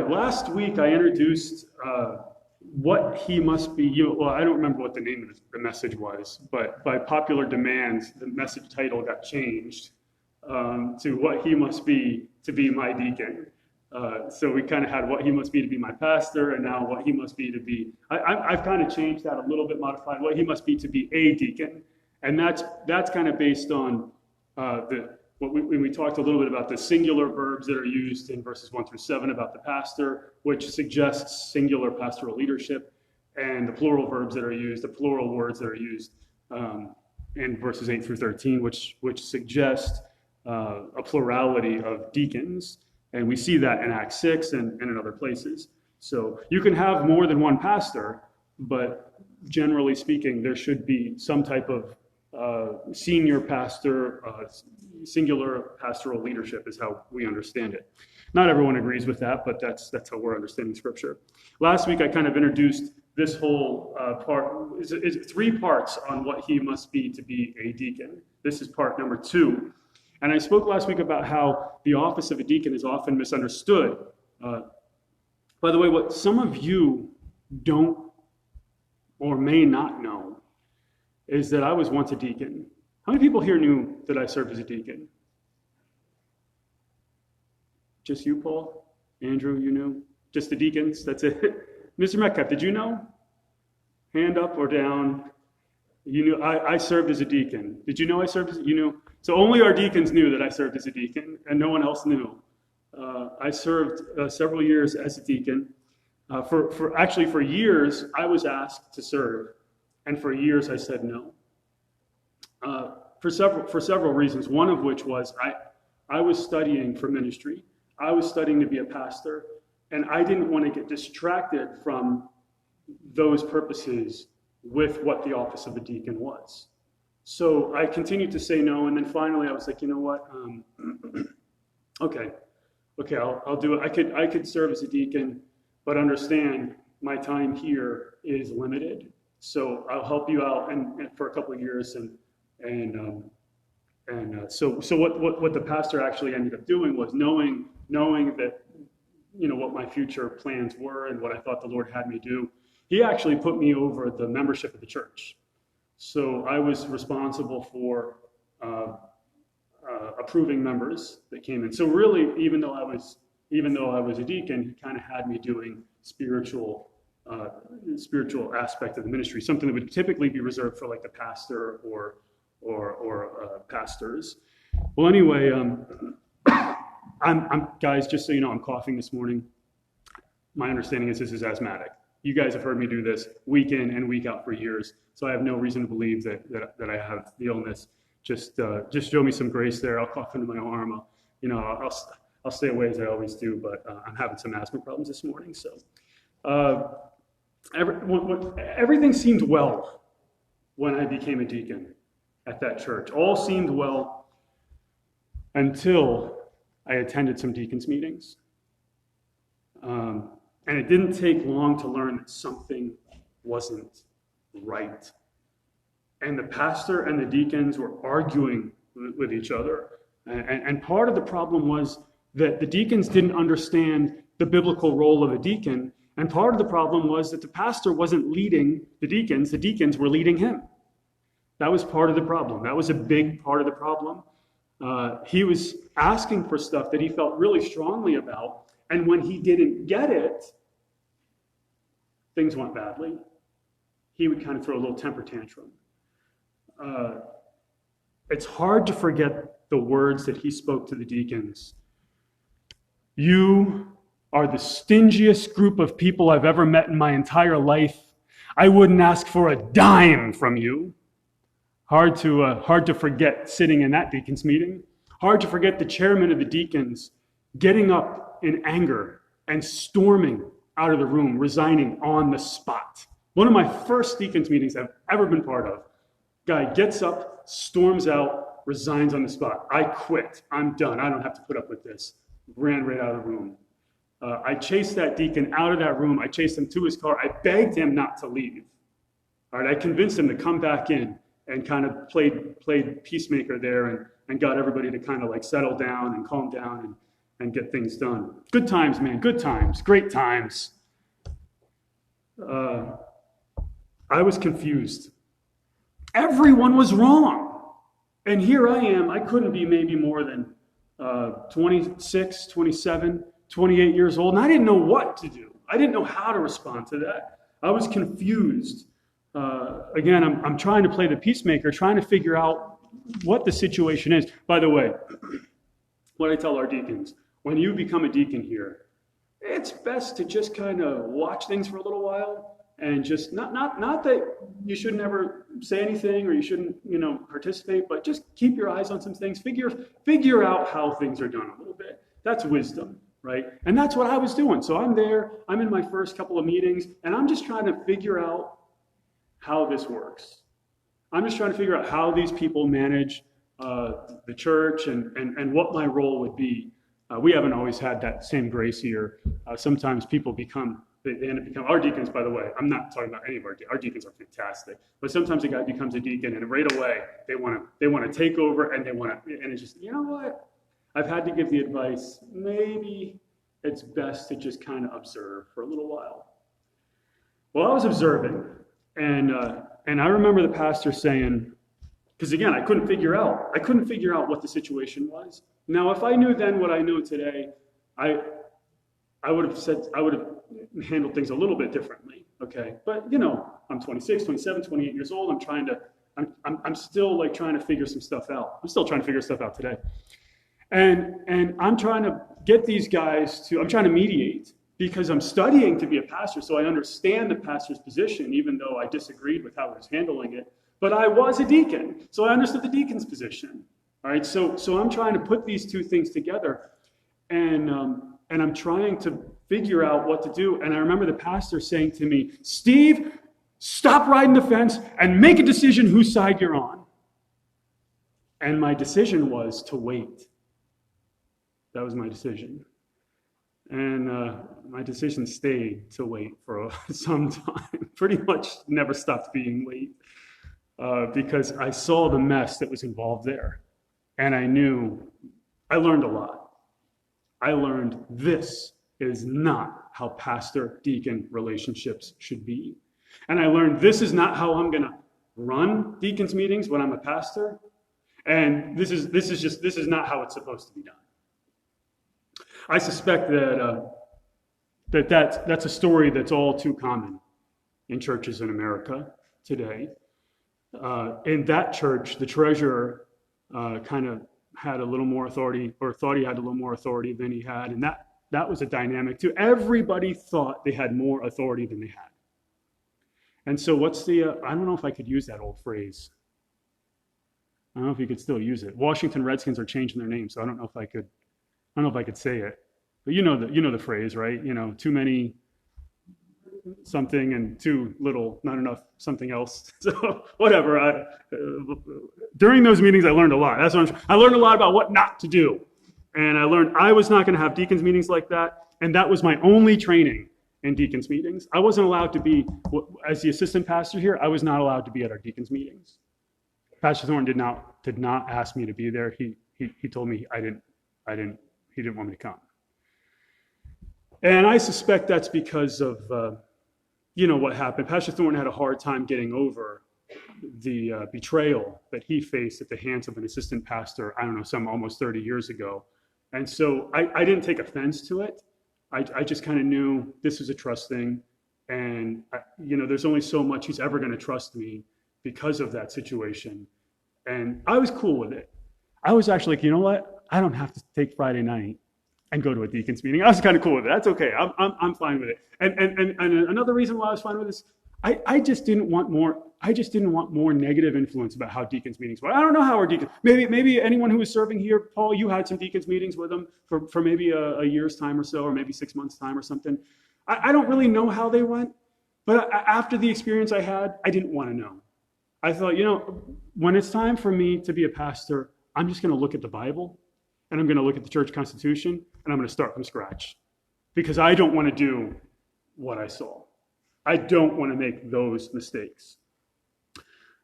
last week I introduced what he must be. Well, I don't remember what the name of the message was, but by popular demand, the message title got changed to what he must be to be my deacon. So we kind of had what he must be to be my pastor, and now what he must be to be. I've kind of changed that a little bit, modified what he must be to be a deacon, and that's kind of based on when we talked a little bit about the singular verbs that are used in verses 1-7 about the pastor, which suggests singular pastoral leadership, and the plural verbs that are used, the plural words that are used in verses 8-13, which suggest a plurality of deacons. And we see that in Acts 6 and in other places. So you can have more than one pastor, but generally speaking, there should be some type of senior pastor, singular pastoral leadership is how we understand it. Not everyone agrees with that, but that's how we're understanding Scripture. Last week, I kind of introduced this whole part. It's 3 parts on what he must be to be a deacon. This is part number 2. And I spoke last week about how the office of a deacon is often misunderstood. By the way, what some of you don't or may not know is that I was once a deacon. How many people here knew that I served as a deacon? Just you, Paul? Andrew, you knew? Just the deacons? That's it? Mr. Metcalf, did you know? Hand up or down? You knew I served as a deacon. Did you know I served as a deacon? You knew? So only our deacons knew that I served as a deacon, and no one else knew. I served several years as a deacon. For years, I was asked to serve, and for years I said no. For several reasons. One of which was I was studying for ministry. I was studying to be a pastor, and I didn't want to get distracted from those purposes with what the office of a deacon was. So I continued to say no, and then finally I was like, you know what? Okay, I'll do it. I could serve as a deacon, but understand my time here is limited. So I'll help you out and for a couple of years, so what the pastor actually ended up doing was knowing that what my future plans were and what I thought the Lord had me do. He actually put me over the membership of the church. So I was responsible for approving members that came in. So really, even though I was a deacon, he kind of had me doing spiritual aspect of the ministry, something that would typically be reserved for like the pastor or pastors. Well, anyway, I'm guys, just so you know, I'm coughing this morning. My understanding is this is asthmatic. You guys have heard me do this week in and week out for years, so I have no reason to believe that I have the illness. Just show me some grace there. I'll cough into my arm. I'll stay away as I always do, but I'm having some asthma problems this morning. So everything seemed well when I became a deacon at that church. All seemed well until I attended some deacons meetings. And it didn't take long to learn that something wasn't right. And the pastor and the deacons were arguing with each other. And part of the problem was that the deacons didn't understand the biblical role of a deacon. And part of the problem was that the pastor wasn't leading the deacons were leading him. That was part of the problem. That was a big part of the problem. He was asking for stuff that he felt really strongly about. And when he didn't get it, things went badly. He would kind of throw a little temper tantrum. It's hard to forget the words that he spoke to the deacons. You are the stingiest group of people I've ever met in my entire life. I wouldn't ask for a dime from you. Hard to forget sitting in that deacons meeting. Hard to forget the chairman of the deacons getting up in anger and storming out of the room, resigning on the spot. One of my first deacons meetings I've ever been part of. Guy gets up, storms out, resigns on the spot. I quit. I'm done. I don't have to put up with this. Ran right out of the room. I chased that deacon out of that room. I chased him to his car. I begged him not to leave. All right, I convinced him to come back in and kind of played peacemaker there and got everybody to kind of like settle down and calm down. and get things done. Good times, man, good times, great times. I was confused. Everyone was wrong. And here I am. I couldn't be maybe more than 26, 27, 28 years old. And I didn't know what to do. I didn't know how to respond to that. I was confused. Again, I'm trying to play the peacemaker, trying to figure out what the situation is. By the way, what I tell our deacons, when you become a deacon here, it's best to just kind of watch things for a little while and just not that you should never say anything or you shouldn't, participate, but just keep your eyes on some things. Figure out how things are done a little bit. That's wisdom, right? And that's what I was doing. So I'm there, I'm in my first couple of meetings, and I'm just trying to figure out how this works. I'm just trying to figure out how these people manage the church and what my role would be. We haven't always had that same grace here. Sometimes people they end up becoming our deacons, by the way. I'm not talking about any of our deacons are fantastic, but sometimes a guy becomes a deacon and right away they want to take over and and it's just, you know what? I've had to give the advice, maybe it's best to just kind of observe for a little while. Well, I was observing, and I remember the pastor saying, because again, I couldn't figure out what the situation was. Now, if I knew then what I know today, I would have handled things a little bit differently. Okay, but I'm 26, 27, 28 years old. I'm still like trying to figure some stuff out. I'm still trying to figure stuff out today, and I'm trying to get these guys I'm trying to mediate because I'm studying to be a pastor, so I understand the pastor's position, even though I disagreed with how he was handling it. But I was a deacon, so I understood the deacon's position. All right, so I'm trying to put these two things together, and I'm trying to figure out what to do. And I remember the pastor saying to me, "Steve, stop riding the fence and make a decision whose side you're on." And my decision was to wait. That was my decision. And my decision stayed to wait for some time. Pretty much never stopped being late because I saw the mess that was involved there. And I learned a lot. I learned this is not how pastor-deacon relationships should be. And I learned this is not how I'm going to run deacons meetings when I'm a pastor. And this is not how it's supposed to be done. I suspect that's a story that's all too common in churches in America today. In that church, the treasurer kind of had a little more authority, or thought he had a little more authority than he had, and that was a dynamic too. Everybody thought they had more authority than they had. And so what's I don't know if I could use that old phrase. I don't know if you could still use it. Washington Redskins are changing their name, so I don't know if I could say it. But you know the phrase, right? Too many something and too little, not enough something else. So whatever. During those meetings, I learned a lot. I learned a lot about what not to do. And I learned I was not going to have deacons meetings like that. And that was my only training in deacons meetings. I wasn't allowed to be, as the assistant pastor here, I was not allowed to be at our deacons meetings. Pastor Thorne did not ask me to be there. He told me he didn't want me to come. And I suspect that's because of what happened. Pastor Thorne had a hard time getting over the betrayal that he faced at the hands of an assistant pastor, some almost 30 years ago. And so I didn't take offense to it. I just kind of knew this was a trust thing. And, there's only so much he's ever going to trust me because of that situation. And I was cool with it. I was actually like, you know what? I don't have to take Friday night and go to a deacons meeting. I was kind of cool with it. That's okay. I'm fine with it. And another reason why I was fine with this, I just didn't want more negative influence about how deacons meetings were. I don't know how our deacons, maybe anyone who was serving here, Paul, you had some deacons meetings with them for maybe a year's time or so, or maybe 6 months time or something. I don't really know how they went, but after the experience I had, I didn't want to know. I thought, when it's time for me to be a pastor, I'm just going to look at the Bible and I'm going to look at the church constitution and I'm going to start from scratch because I don't want to do what I saw. I don't want to make those mistakes.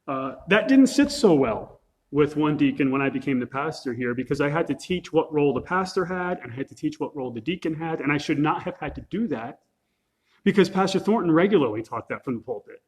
That didn't sit so well with one deacon when I became the pastor here, because I had to teach what role the pastor had, and I had to teach what role the deacon had, and I should not have had to do that, because Pastor Thornton regularly taught that from the pulpit.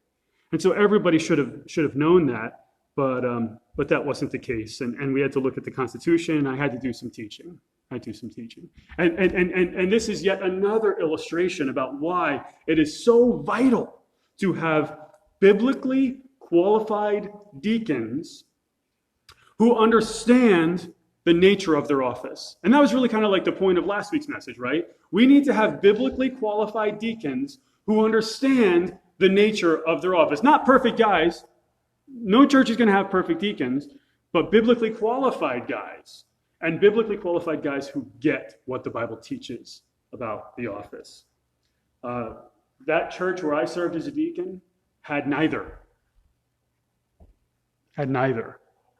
And so everybody should have known that, but that wasn't the case. And we had to look at the Constitution, and I had to do some teaching. And this is yet another illustration about why it is so vital to have biblically qualified deacons who understand the nature of their office. And that was really kind of like the point of last week's message, right? We need to have biblically qualified deacons who understand the nature of their office. Not perfect guys. No church is going to have perfect deacons, but biblically qualified guys. And biblically qualified guys who get what the Bible teaches about the office. That church where I served as a deacon had neither.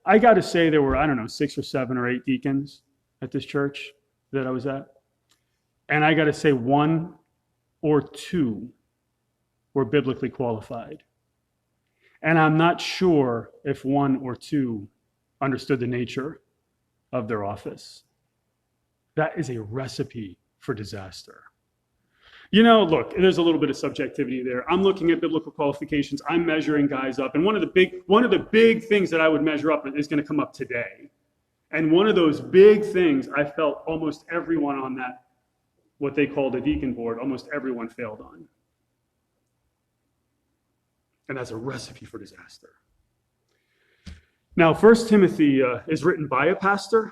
I got to say there were, 6 or 7 or 8 deacons at this church that I was at. And I got to say 1 or 2 were biblically qualified. And I'm not sure if 1 or 2 understood the nature of their office. That is a recipe for disaster. Look, there's a little bit of subjectivity there. I'm looking at biblical qualifications. I'm measuring guys up. And one of the big things that I would measure up is going to come up today. And one of those big things I felt almost everyone on that, what they called a deacon board, almost everyone failed on. And that's a recipe for disaster. Now, 1 Timothy is written by a pastor,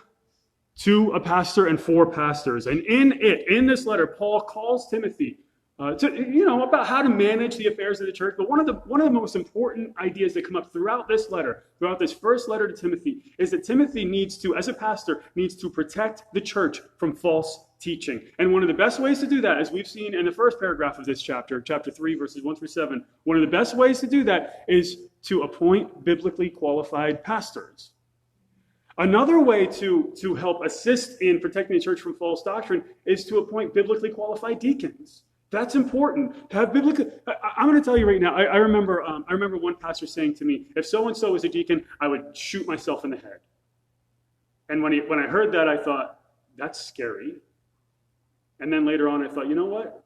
to a pastor, and for pastors. And in this letter, Paul calls Timothy about how to manage the affairs of the church. But one of the most important ideas that come up throughout this first letter to Timothy, is that Timothy needs to, as a pastor, protect the church from false teaching. And one of the best ways to do that, as we've seen in the first paragraph of this chapter 3, verses 1 through 7, one of the best ways to do that is to appoint biblically qualified pastors. Another way to help assist in protecting the church from false doctrine is to appoint biblically qualified deacons. That's important. To have biblical. I'm going to tell you right now. I remember one pastor saying to me, "If so and so was a deacon, I would shoot myself in the head." And when I heard that, I thought, "That's scary." And then later on, I thought, you know what?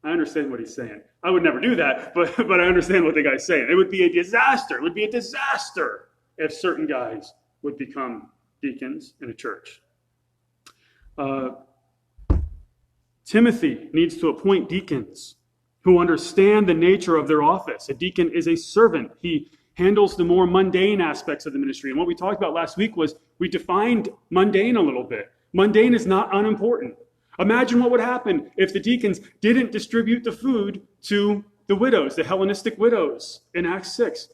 I understand what he's saying. I would never do that, but I understand what the guy's saying. It would be a disaster. It would be a disaster if certain guys would become deacons in a church. Timothy needs to appoint deacons who understand the nature of their office. A deacon is a servant. He handles the more mundane aspects of the ministry. And what we talked about last week was we defined mundane a little bit. Mundane is not unimportant. Imagine what would happen if the deacons didn't distribute the food to the widows, the Hellenistic widows in Acts 6.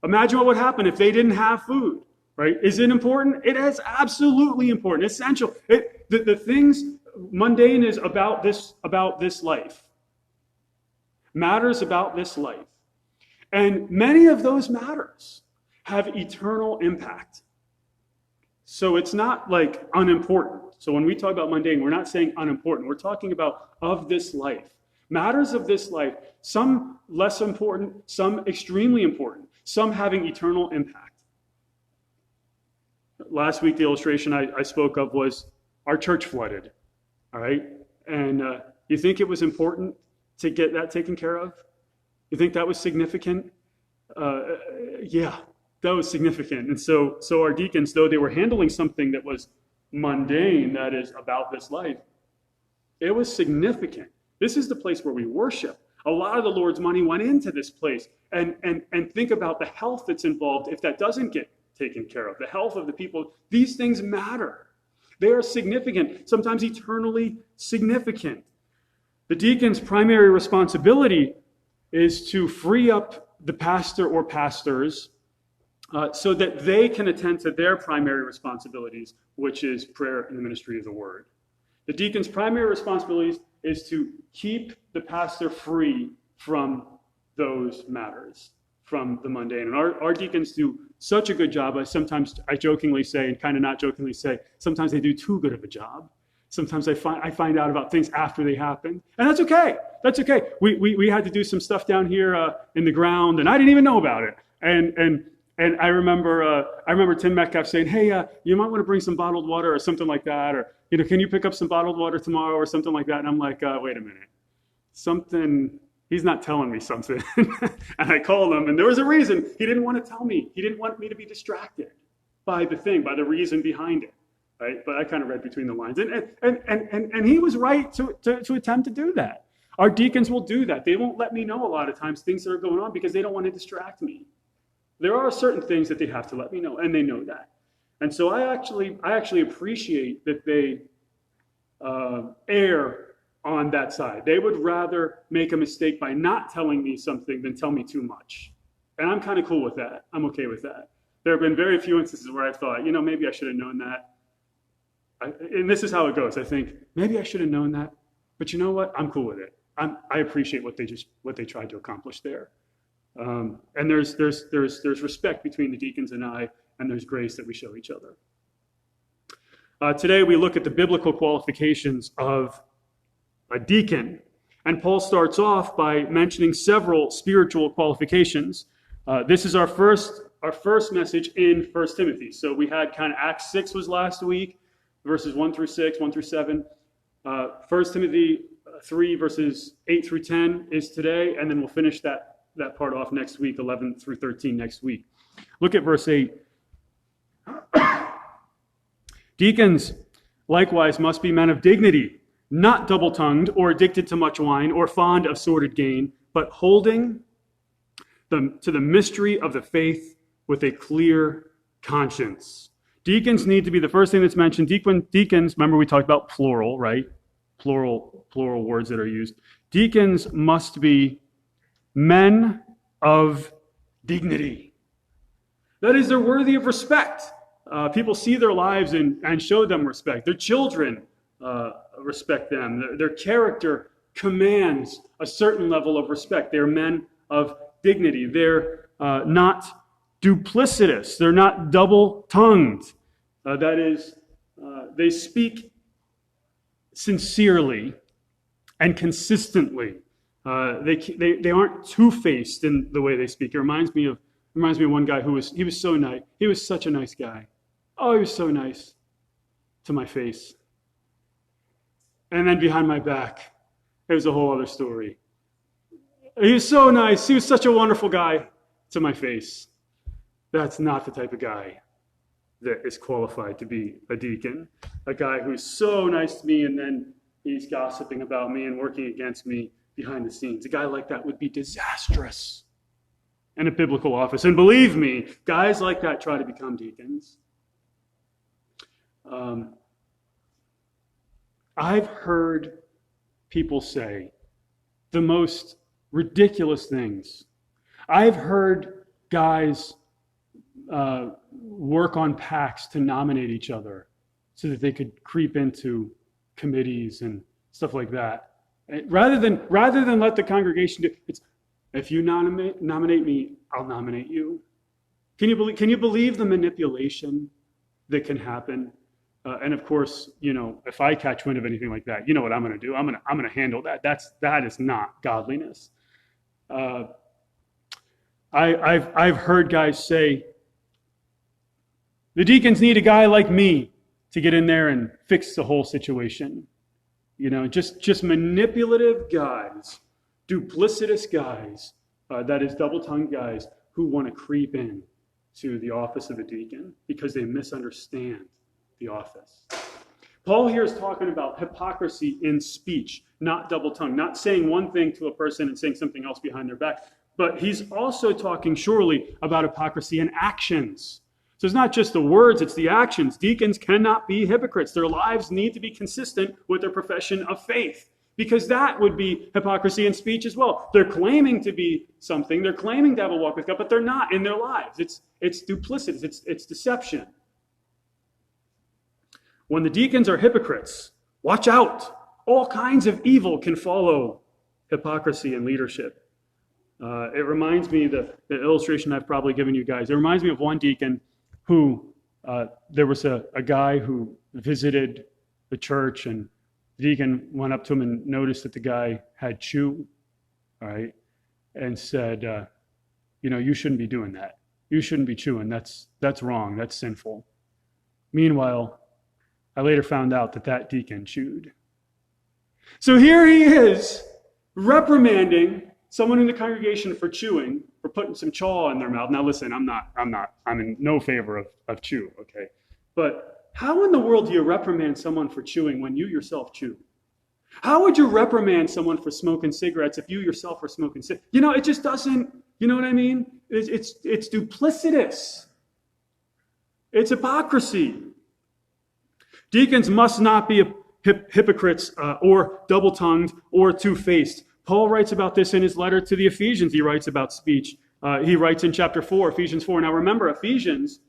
Imagine what would happen if they didn't have food, right? Is it important? It is absolutely important, essential. The things mundane is about this life. Matters about this life. And many of those matters have eternal impact. So it's not like unimportant. So when we talk about mundane, we're not saying unimportant. We're talking about of this life. Matters of this life, some less important, some extremely important, some having eternal impact. Last week, the illustration I spoke of was our church flooded. All right? And you think it was important to get that taken care of? You think that was significant? Yeah, that was significant. And so our deacons, though they were handling something that was mundane, that is about this life, it was significant. This is the place where we worship. A lot of the Lord's money went into this place. And think about the health that's involved if that doesn't get taken care of. The health of the people. These things matter. They are significant, sometimes eternally significant. The deacon's primary responsibility is to free up the pastor or pastors so that they can attend to their primary responsibilities, which is prayer and the ministry of the word. The deacon's primary responsibilities is to keep the pastor free from those matters, from the mundane. And our deacons do such a good job. I jokingly say, and kind of not jokingly say, sometimes they do too good of a job. Sometimes I find out about things after they happen. And that's okay. That's okay. We had to do some stuff down here in the ground, and I didn't even know about it. And And I remember Tim Metcalf saying, "Hey, you might want to bring some bottled water or something like that, or can you pick up some bottled water tomorrow or something like that?" And I'm like, "Wait a minute, something." He's not telling me something. And I called him, and there was a reason. He didn't want to tell me. He didn't want me to be distracted by the reason behind it, right? But I kind of read between the lines, and he was right to attempt to do that. Our deacons will do that. They won't let me know a lot of times things that are going on because they don't want to distract me. There are certain things that they have to let me know, and they know that. And so I actually appreciate that they err on that side. They would rather make a mistake by not telling me something than tell me too much. And I'm kind of cool with that. I'm okay with that. There have been very few instances where I thought, maybe I should have known that. And this is how it goes. I think, maybe I should have known that. But you know what? I'm cool with it. I appreciate what they tried to accomplish there. And there's respect between the deacons and I, and there's grace that we show each other. Today we look at the biblical qualifications of a deacon. And Paul starts off by mentioning several spiritual qualifications. This is our first message in 1 Timothy. So we had kind of Acts 6 was last week, verses 1 through 6, 1 through 7. 1 Timothy 3, verses 8 through 10 is today, and then we'll finish that part off next week, 11 through 13 next week. Look at verse 8. Deacons likewise must be men of dignity, not double-tongued or addicted to much wine or fond of sordid gain, but holding to the mystery of the faith with a clear conscience. Deacons need to be the first thing that's mentioned. Deacons, remember we talked about plural, right? Plural words that are used. Deacons must be men of dignity. That is, they're worthy of respect. People see their lives and show them respect. Their children respect them. Their character commands a certain level of respect. They're men of dignity. They're not duplicitous. They're not double-tongued. That is, they speak sincerely and consistently. They aren't two-faced in the way they speak. It reminds me of one guy he was so nice. He was such a nice guy. Oh, he was so nice to my face. And then behind my back, it was a whole other story. He was so nice. He was such a wonderful guy to my face. That's not the type of guy that is qualified to be a deacon. A guy who's so nice to me and then he's gossiping about me and working against me behind the scenes. A guy like that would be disastrous in a biblical office. And believe me, guys like that try to become deacons. I've heard people say the most ridiculous things. I've heard guys work on PACs to nominate each other so that they could creep into committees and stuff like that. Rather than let the congregation do it, if you nominate me, I'll nominate you. Can you believe the manipulation that can happen? And of course, if I catch wind of anything like that, you know what I'm going to do? I'm going to handle that. That is not godliness. I've heard guys say, the deacons need a guy like me to get in there and fix the whole situation. Just manipulative guys, duplicitous guys, that is double-tongued guys who want to creep in to the office of a deacon because they misunderstand the office. Paul here is talking about hypocrisy in speech, not double-tongued, not saying one thing to a person and saying something else behind their back. But he's also talking surely about hypocrisy in actions. So it's not just the words, it's the actions. Deacons cannot be hypocrites. Their lives need to be consistent with their profession of faith, because that would be hypocrisy in speech as well. They're claiming to be something. They're claiming to have a walk with God, but they're not in their lives. It's duplicitous. It's deception. When the deacons are hypocrites, watch out. All kinds of evil can follow hypocrisy in leadership. It reminds me, the illustration I've probably given you guys, it reminds me of one deacon who, there was a guy who visited the church, and the deacon went up to him and noticed that the guy had chew, all right, and said, you shouldn't be doing that. you shouldn't be chewing. That's wrong. That's sinful. Meanwhile, I later found out that deacon chewed. So here he is, reprimanding someone in the congregation for chewing, for putting some chaw in their mouth. Now listen, I'm in no favor of chew, okay? But how in the world do you reprimand someone for chewing when you yourself chew? How would you reprimand someone for smoking cigarettes if you yourself are smoking cigarettes? It just doesn't, you know what I mean? It's duplicitous. It's hypocrisy. Deacons must not be hypocrites or double-tongued or two-faced. Paul writes about this in his letter to the Ephesians. He writes about speech. He writes in chapter 4, Ephesians 4. Now remember, Ephesians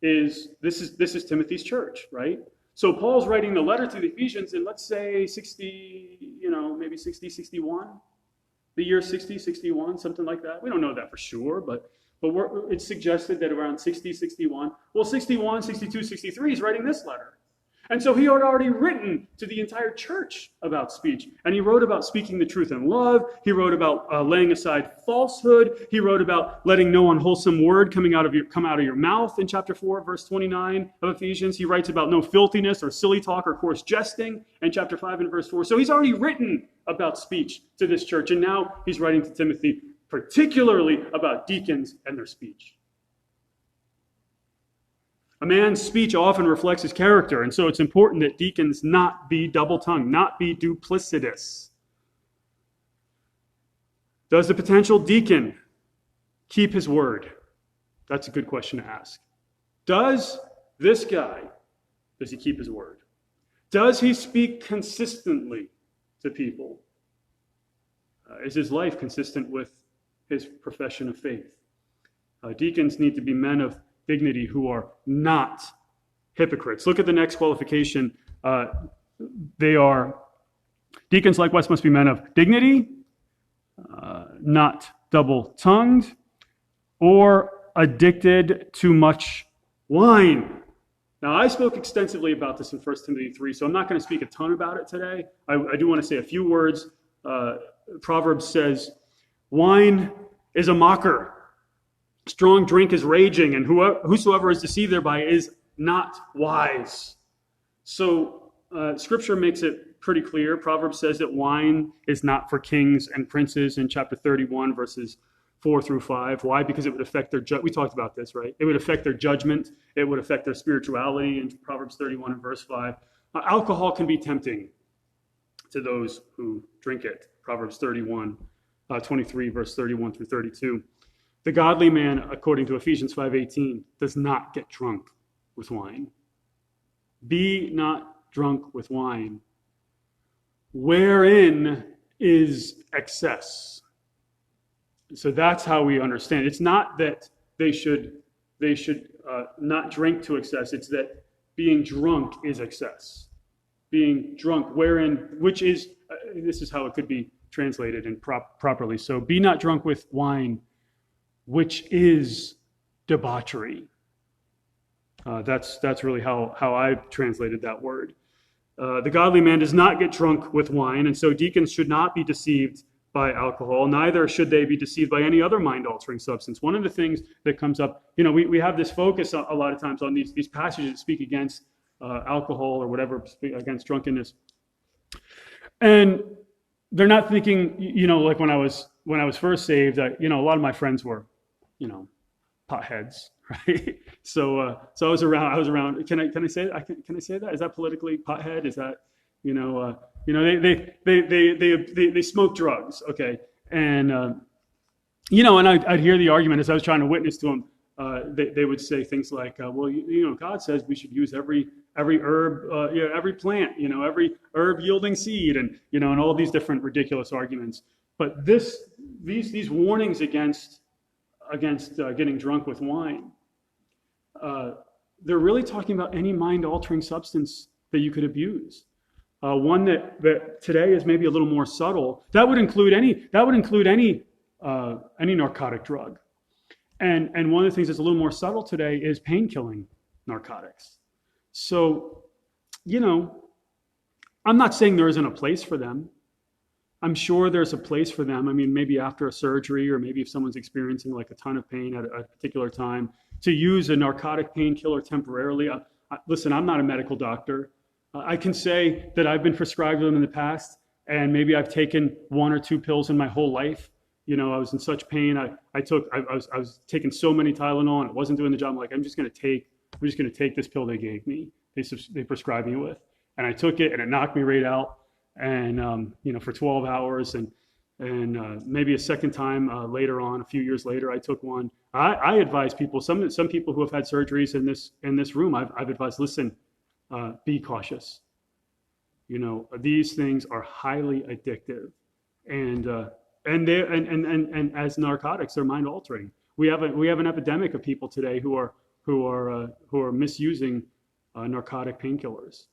this is Timothy's church, right? So Paul's writing the letter to the Ephesians in, let's say, maybe 60, 61. The year 60, 61, something like that. We don't know that for sure, but it's suggested that around 60, 61. Well, 61, 62, 63, he's writing this letter. And so he had already written to the entire church about speech. And he wrote about speaking the truth in love. He wrote about laying aside falsehood. He wrote about letting no unwholesome word come out of your mouth in chapter 4, verse 29 of Ephesians. He writes about no filthiness or silly talk or coarse jesting in chapter 5 and verse 4. So he's already written about speech to this church. And now he's writing to Timothy particularly about deacons and their speech. A man's speech often reflects his character, and so it's important that deacons not be double-tongued, not be duplicitous. Does the potential deacon keep his word? That's a good question to ask. Does he keep his word? Does he speak consistently to people? Is his life consistent with his profession of faith? Deacons need to be men of dignity who are not hypocrites. Look at the next qualification. Deacons likewise must be men of dignity, not double-tongued, or addicted to much wine. Now, I spoke extensively about this in 1 Timothy 3, so I'm not going to speak a ton about it today. I do want to say a few words. Proverbs says, wine is a mocker. Strong drink is raging, and whosoever is deceived thereby is not wise. So Scripture makes it pretty clear. Proverbs says that wine is not for kings and princes in chapter 31, verses 4 through 5. Why? Because it would affect their we talked about this, right? It would affect their judgment. It would affect their spirituality in Proverbs 31 and verse 5. Alcohol can be tempting to those who drink it. Proverbs 23, verse 31 through 32. The godly man, according to Ephesians 5:18, does not get drunk with wine. Be not drunk with wine, wherein is excess. So that's how we understand. It's not that they should not drink to excess. It's that being drunk is excess. Being drunk, which is, this is how it could be translated and properly. So be not drunk with wine, which is debauchery. That's really how I've translated that word. The godly man does not get drunk with wine, and so deacons should not be deceived by alcohol. Neither should they be deceived by any other mind-altering substance. One of the things that comes up, we have this focus a lot of times on these passages that speak against alcohol or whatever, against drunkenness. And they're not thinking, like when I was first saved, a lot of my friends were, potheads, right? So I was around. Can I say that? Can I say that? Is that politically pothead? Is that, they smoke drugs, okay? And and I'd hear the argument as I was trying to witness to them. They would say things like, God says we should use every herb, every plant, every herb yielding seed, and and all these different ridiculous arguments. But these warnings against getting drunk with wine, they're really talking about any mind-altering substance that you could abuse. One that today is maybe a little more subtle. That would include any narcotic drug. And one of the things that's a little more subtle today is pain-killing narcotics. So, I'm not saying there isn't a place for them. I'm sure there's a place for them. I mean, maybe after a surgery, or maybe if someone's experiencing like a ton of pain at a particular time, to use a narcotic painkiller temporarily. Listen, I'm not a medical doctor. I can say that I've been prescribed them in the past, and maybe I've taken 1 or 2 pills in my whole life. I was in such pain. I was taking so many Tylenol, and it wasn't doing the job. I'm like, I'm just going to take this pill they gave me. They prescribed me with, and I took it, and it knocked me right out. And for 12 hours, and maybe a second time later on, a few years later, I took one. I advise people, some people who have had surgeries in this room, I've advised, listen, be cautious. These things are highly addictive, and as narcotics, they're mind altering. We have an epidemic of people today who are misusing narcotic painkillers.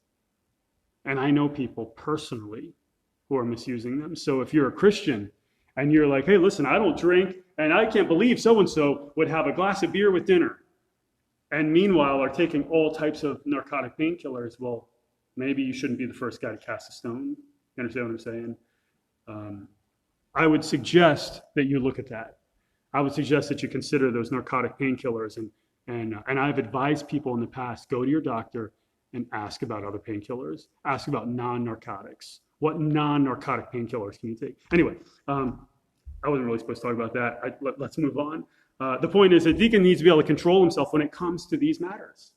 And I know people personally who are misusing them. So if you're a Christian and you're like, hey, listen, I don't drink, and I can't believe so-and-so would have a glass of beer with dinner, and meanwhile are taking all types of narcotic painkillers, well, maybe you shouldn't be the first guy to cast a stone. You understand what I'm saying? I would suggest that you look at that. I would suggest that you consider those narcotic painkillers. And I've advised people in the past, go to your doctor and ask about other painkillers. Ask about non-narcotics. What non-narcotic painkillers can you take? Anyway, I wasn't really supposed to talk about that. Let's move on. The point is, a deacon needs to be able to control himself when it comes to these matters.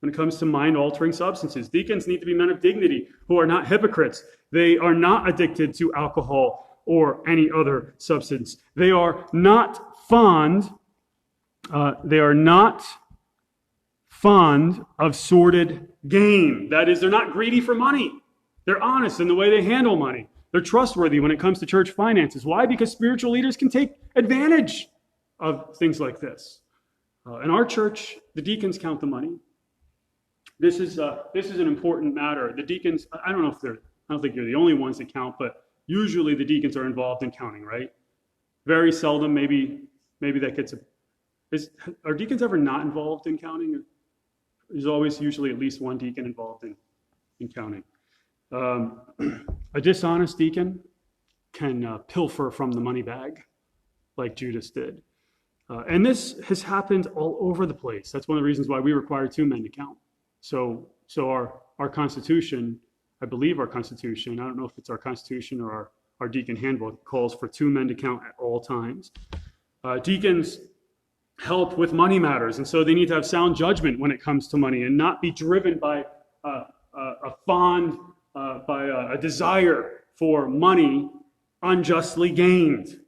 When it comes to mind-altering substances, deacons need to be men of dignity who are not hypocrites. They are not addicted to alcohol or any other substance. They are not fond of sordid gain. That is, they're not greedy for money. They're honest in the way they handle money. They're trustworthy when it comes to church finances. Why? Because spiritual leaders can take advantage of things like this. In our church, the deacons count the money. This is an important matter. The deacons, I don't think you're the only ones that count, but usually the deacons are involved in counting, right? Very seldom, maybe that gets are deacons ever not involved in counting? There's always usually at least one deacon involved in counting. A dishonest deacon can pilfer from the money bag like Judas did. And this has happened all over the place. That's one of the reasons why we require 2 men to count. So our Constitution, I believe our Constitution, I don't know if it's our Constitution or our deacon handbook, calls for 2 men to count at all times. Deacons help with money matters, and so they need to have sound judgment when it comes to money and not be driven by a desire for money unjustly gained.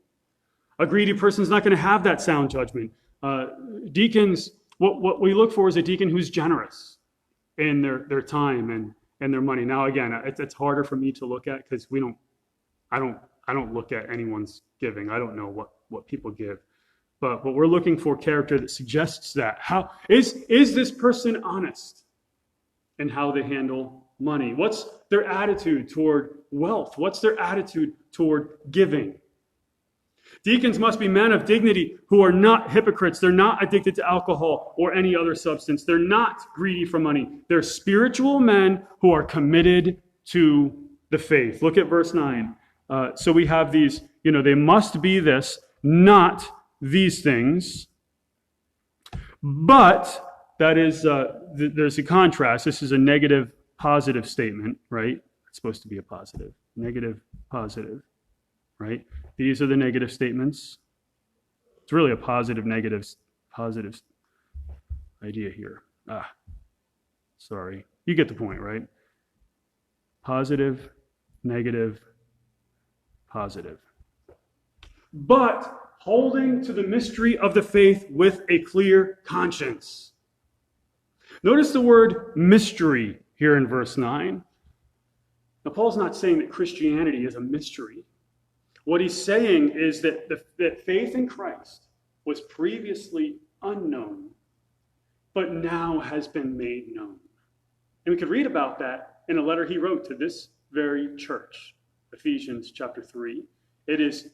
A greedy person is not going to have that sound judgment. Deacons, what we look for is a deacon who's generous in their time and their money. Now, again, it's harder for me to look at because I don't look at anyone's giving. I don't know what people give. But we're looking for character that suggests that. How is this person honest in how they handle money? What's their attitude toward wealth? What's their attitude toward giving? Deacons must be men of dignity who are not hypocrites. They're not addicted to alcohol or any other substance. They're not greedy for money. They're spiritual men who are committed to the faith. Look at verse 9. So we have these, they must be this, not these things. But that is, there's a contrast. This is a negative, positive statement, right? It's supposed to be a positive. Negative, positive, right? These are the negative statements. It's really a positive idea here. Sorry. You get the point, right? Positive, negative, positive. But holding to the mystery of the faith with a clear conscience. Notice the word mystery here in verse 9. Now, Paul's not saying that Christianity is a mystery. What he's saying is that that faith in Christ was previously unknown, but now has been made known. And we could read about that in a letter he wrote to this very church, Ephesians chapter 3. It is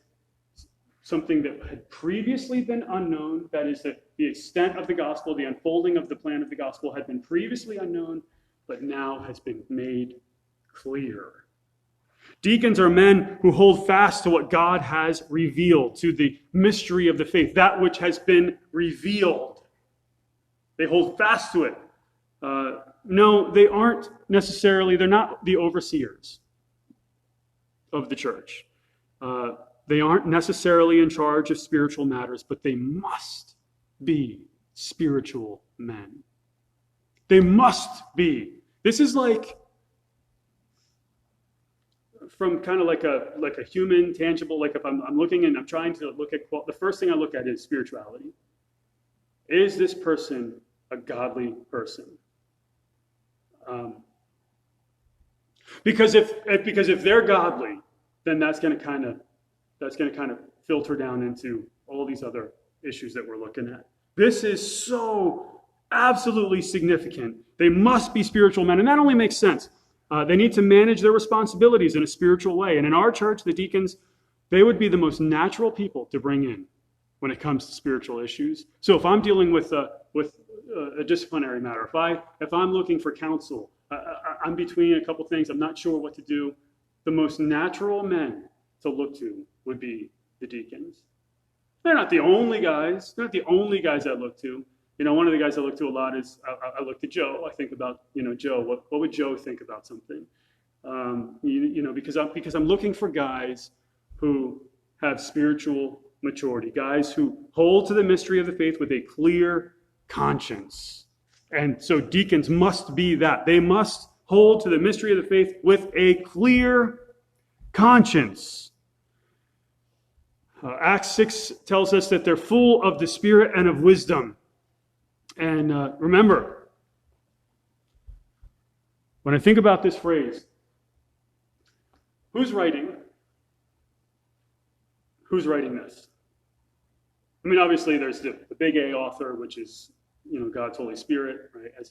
something that had previously been unknown. That is, that the extent of the gospel, the unfolding of the plan of the gospel had been previously unknown, but now has been made clear. Deacons are men who hold fast to what God has revealed, to the mystery of the faith, that which has been revealed. They hold fast to it. No, they aren't necessarily, they're not the overseers of the church. They aren't necessarily in charge of spiritual matters, but they must be spiritual men. They must be. This is like, from kind of like a human, tangible, like if I'm looking and I'm trying to look at, the first thing I look at is spirituality. Is this person a godly person? Because if they're godly, then that's going to kind of filter down into all these other issues that we're looking at. This is so absolutely significant. They must be spiritual men, and that only makes sense. They need to manage their responsibilities in a spiritual way. And in our church, the deacons, they would be the most natural people to bring in when it comes to spiritual issues. So if I'm dealing with a disciplinary matter, if I'm looking for counsel, I'm between a couple things, I'm not sure what to do, the most natural men to look to would be the deacons. They're not the only guys. They're not the only guys I look to. One of the guys I look to a lot is, I look to Joe. I think about, Joe. What would Joe think about something? Because I'm looking for guys who have spiritual maturity, guys who hold to the mystery of the faith with a clear conscience. And so deacons must be that. They must hold to the mystery of the faith with a clear conscience. Acts 6 tells us that they're full of the Spirit and of wisdom. And remember, when I think about this phrase, who's writing this? I mean, obviously there's the big A author, which is, God's Holy Spirit, right? As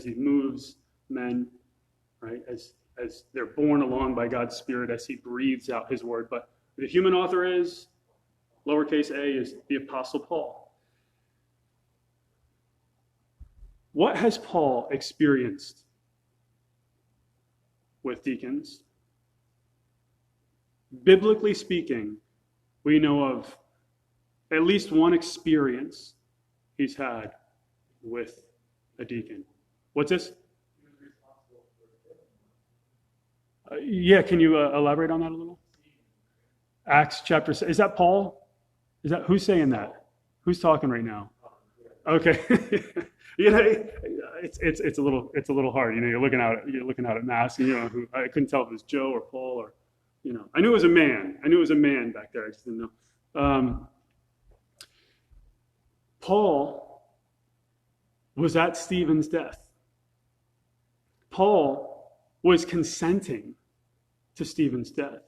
he moves men, right? As they're borne along by God's Spirit, as he breathes out his word. But the human author is, lowercase a, is the Apostle Paul. What has Paul experienced with deacons? Biblically speaking, we know of at least one experience he's had with a deacon. What's this? Can you elaborate on that a little? Acts chapter 6. Is that Paul? Who's saying that? Who's talking right now? Okay. It's a little hard. You're looking out at Mass, and I couldn't tell if it was Joe or Paul or, I knew it was a man. I knew it was a man back there. I just didn't know. Paul was at Stephen's death. Paul was consenting to Stephen's death.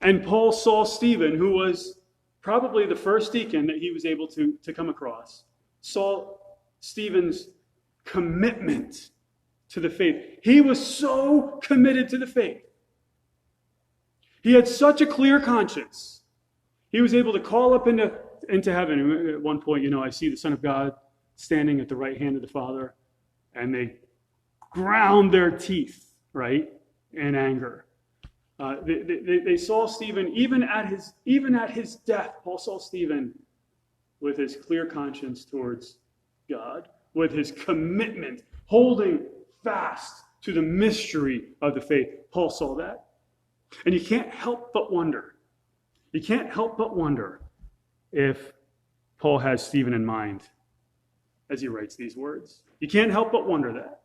And Paul saw Stephen, who was probably the first deacon that he was able to come across, saw Stephen's commitment to the faith. He was so committed to the faith. He had such a clear conscience. He was able to call up into heaven. At one point, I see the Son of God standing at the right hand of the Father, and they ground their teeth, right, in anger. They saw Stephen, even at his death, Paul saw Stephen with his clear conscience towards God, with his commitment, holding fast to the mystery of the faith. Paul saw that. And you can't help but wonder if Paul has Stephen in mind as he writes these words. You can't help but wonder that.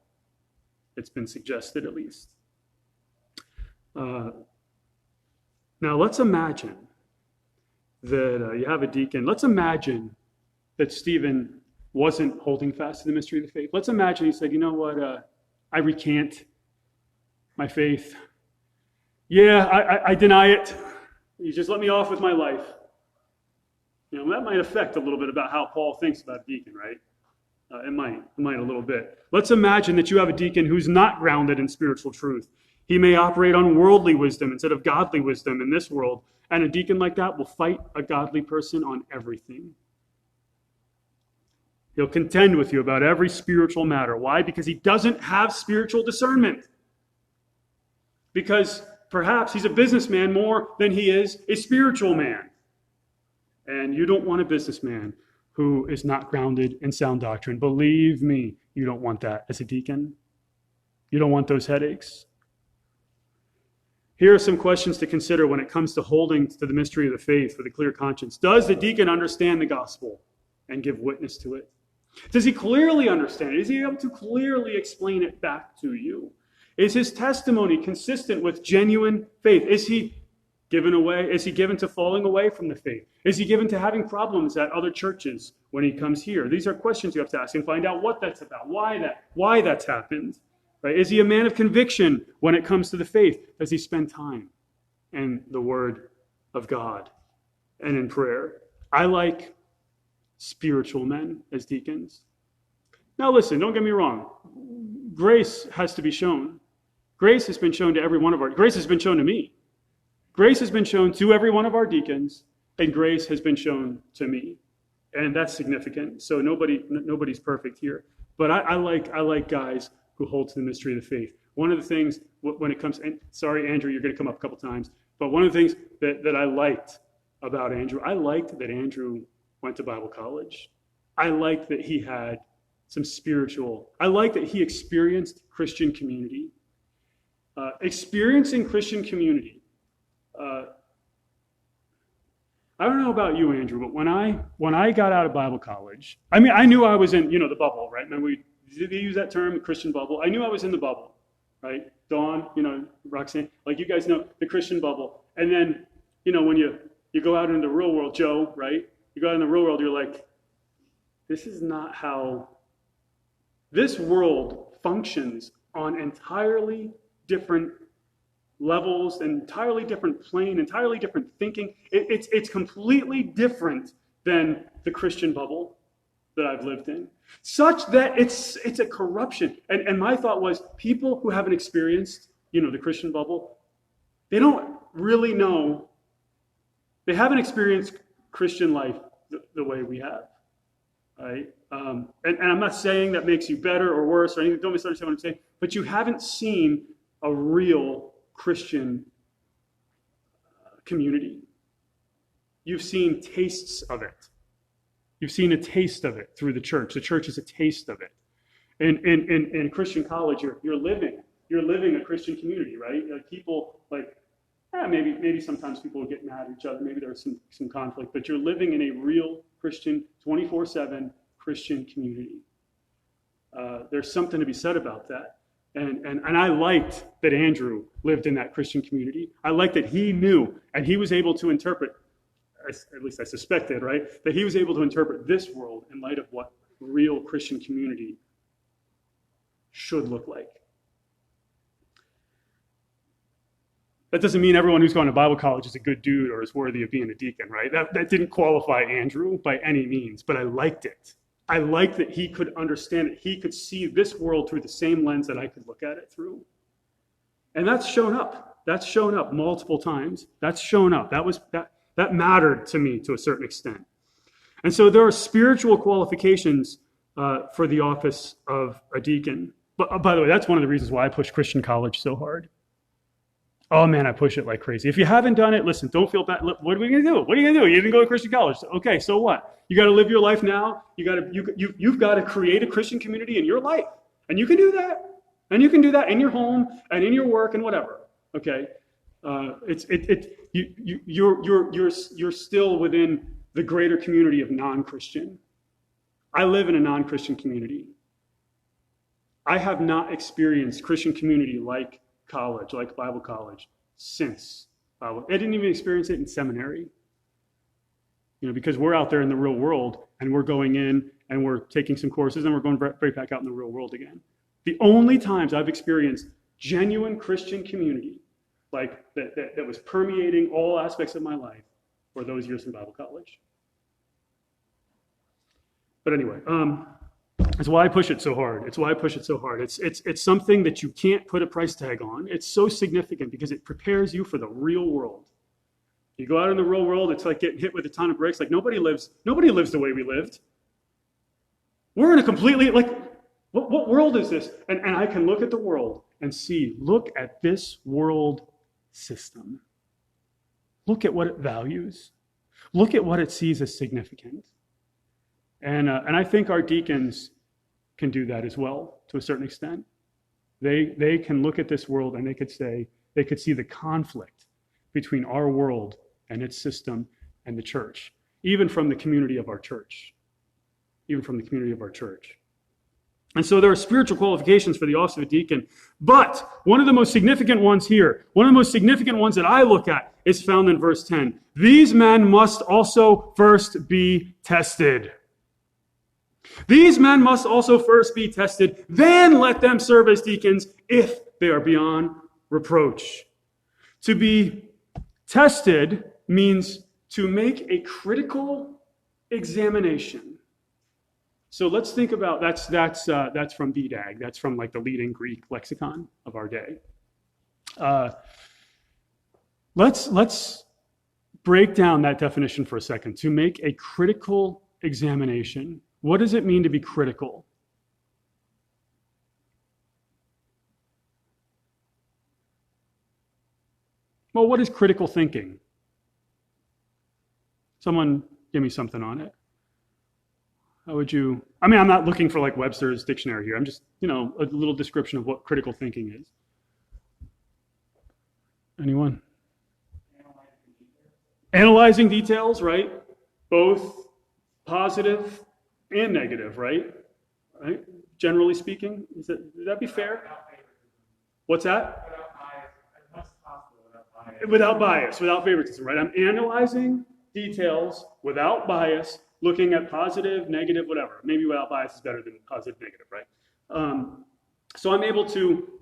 It's been suggested at least. Now let's imagine that you have a deacon. Let's imagine that Stephen wasn't holding fast to the mystery of the faith. Let's imagine he said, you know what, I recant my faith. Yeah, I deny it. You just let me off with my life. That might affect a little bit about how Paul thinks about a deacon, right? It might a little bit. Let's imagine that you have a deacon who's not grounded in spiritual truth. He may operate on worldly wisdom instead of godly wisdom in this world. And a deacon like that will fight a godly person on everything. He'll contend with you about every spiritual matter. Why? Because he doesn't have spiritual discernment. Because Perhaps he's a businessman more than he is a spiritual man. And you don't want a businessman who is not grounded in sound doctrine. Believe me, you don't want that as a deacon. You don't want those headaches. Here are some questions to consider when it comes to holding to the mystery of the faith with a clear conscience. Does the deacon understand the gospel and give witness to it? Does he clearly understand it? Is he able to clearly explain it back to you? Is his testimony consistent with genuine faith? Is he given away? Is he given to falling away from the faith? Is he given to having problems at other churches when he comes here? These are questions you have to ask and find out what that's about, why that's happened. Right? Is he a man of conviction when it comes to the faith? Does he spend time in the Word of God and in prayer? I like spiritual men as deacons. Now listen, don't get me wrong. Grace has to be shown. Grace has been shown to every one of grace has been shown to me. Grace has been shown to every one of our deacons, and grace has been shown to me. And that's significant. So nobody's perfect here. But I like guys who hold to the mystery of the faith. One of the things when it comes, and sorry, Andrew, you're going to come up a couple times, but one of the things that I liked about Andrew, I liked that Andrew went to Bible college. I liked that he had some spiritual, I liked that he experienced Christian community. Experiencing Christian community. I don't know about you, Andrew, but when I got out of Bible college, I mean, I knew I was in, the bubble, right? Remember did they use that term, Christian bubble? I knew I was in the bubble, right? Dawn, Roxanne, like you guys know, the Christian bubble. And then, when you go out into the real world, Joe, right? You go out in the real world, you're like, this is not how this world functions on entirely different levels, entirely different plane, entirely different thinking. It's completely different than the Christian bubble that I've lived in, such that it's a corruption. And my thought was, people who haven't experienced, the Christian bubble, they don't really know, they haven't experienced Christian life the way we have, right? And I'm not saying that makes you better or worse or anything. Don't misunderstand what I'm saying. But you haven't seen a real Christian community. You've seen tastes of it. You've seen a taste of it through the church. The church is a taste of it. In Christian college, you're living a Christian community, right? Like people maybe sometimes people will get mad at each other. Maybe there's some conflict, but you're living in a real Christian 24/7 Christian community. There's something to be said about that. And I liked that Andrew lived in that Christian community. I liked that he knew and he was able to interpret, at least I suspected, right, that he was able to interpret this world in light of what real Christian community should look like. That doesn't mean everyone who's gone to Bible college is a good dude or is worthy of being a deacon, right? That didn't qualify Andrew by any means, but I liked it. I liked that he could understand it. He could see this world through the same lens that I could look at it through. And that's shown up. That's shown up multiple times. That's shown up. That mattered to me to a certain extent. And so there are spiritual qualifications for the office of a deacon. But by the way, that's one of the reasons why I push Christian college so hard. Oh man, I push it like crazy. If you haven't done it, listen, don't feel bad. What are we going to do? What are you going to do? You didn't go to Christian college. Okay, so what? You got to live your life now. You've got to create a Christian community in your life. And you can do that. And you can do that in your home and in your work and whatever. Okay? You're still within the greater community of non-Christian. I live in a non-Christian community. I have not experienced Christian community like college, like Bible college, since I didn't even experience it in seminary. Because we're out there in the real world and we're going in and we're taking some courses and we're going right back out in the real world again. The only times I've experienced genuine Christian community like that was permeating all aspects of my life were those years in Bible college. But anyway, it's why I push it so hard. It's something that you can't put a price tag on. It's so significant because it prepares you for the real world. You go out in the real world, it's like getting hit with a ton of bricks. Like nobody lives the way we lived. We're in a completely, what world is this? And I can look at the world and see, look at this world system. Look at what it values. Look at what it sees as significant. And I think our deacons can do that as well, to a certain extent. They can look at this world and they could see the conflict between our world and its system and the church, even from the community of our church. And so there are spiritual qualifications for the office of a deacon. But one of the most significant ones here, one of the most significant ones that I look at, is found in verse 10. These men must also first be tested. These men must also first be tested, then let them serve as deacons if they are beyond reproach. To be tested means to make a critical examination. So let's think about that's from BDAG. That's from like the leading Greek lexicon of our day. Let's break down that definition for a second. To make a critical examination. What does it mean to be critical? Well, what is critical thinking? Someone give me something on it. How would you? I mean, I'm not looking for like Webster's dictionary here. I'm just, a little description of what critical thinking is. Anyone? Analyzing details, right? Both positive and negative, right? Generally speaking, would that be fair? What's that? Without bias, without favoritism, right? I'm analyzing details without bias, looking at positive, negative, whatever. Maybe without bias is better than positive, negative, right? So I'm able to,